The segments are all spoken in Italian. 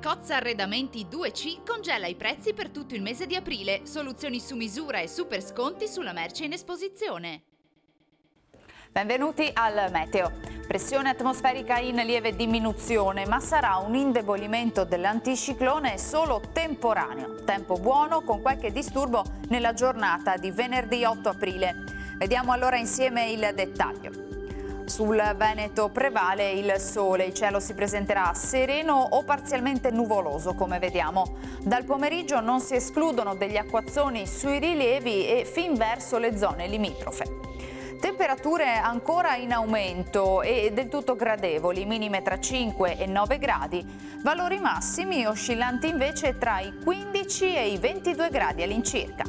Cozza Arredamenti 2C congela i prezzi per tutto il mese di aprile. Soluzioni su misura e super sconti sulla merce in esposizione. Benvenuti al Meteo. Pressione atmosferica in lieve diminuzione, ma sarà un indebolimento dell'anticiclone solo temporaneo. Tempo buono con qualche disturbo nella giornata di venerdì 8 aprile. Vediamo allora insieme il dettaglio. Sul Veneto prevale il sole, il cielo si presenterà sereno o parzialmente nuvoloso come vediamo. Dal pomeriggio non si escludono degli acquazzoni sui rilievi e fin verso le zone limitrofe. Temperature ancora in aumento e del tutto gradevoli, minime tra 5 e 9 gradi, valori massimi oscillanti invece tra i 15 e i 22 gradi all'incirca.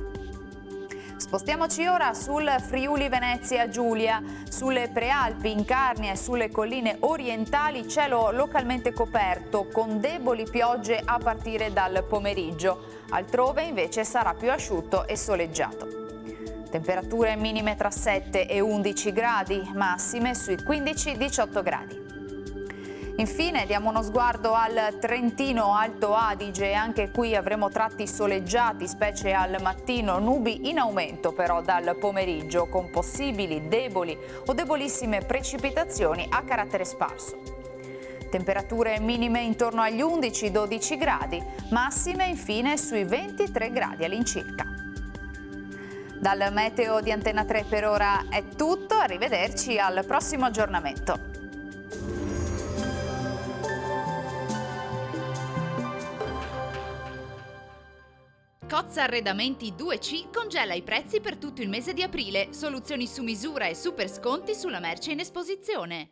Spostiamoci ora sul Friuli Venezia Giulia, sulle prealpi, in Carnia e sulle colline orientali cielo localmente coperto con deboli piogge a partire dal pomeriggio, altrove invece sarà più asciutto e soleggiato. Temperature minime tra 7 e 11 gradi, massime sui 15-18 gradi. Infine diamo uno sguardo al Trentino Alto Adige, anche qui avremo tratti soleggiati, specie al mattino, nubi in aumento però dal pomeriggio, con possibili deboli o debolissime precipitazioni a carattere sparso. Temperature minime intorno agli 11-12 gradi, massime infine sui 23 gradi all'incirca. Dal Meteo di Antena 3 per ora è tutto, arrivederci al prossimo aggiornamento. Cozza Arredamenti 2C congela i prezzi per tutto il mese di aprile. Soluzioni su misura e super sconti sulla merce in esposizione.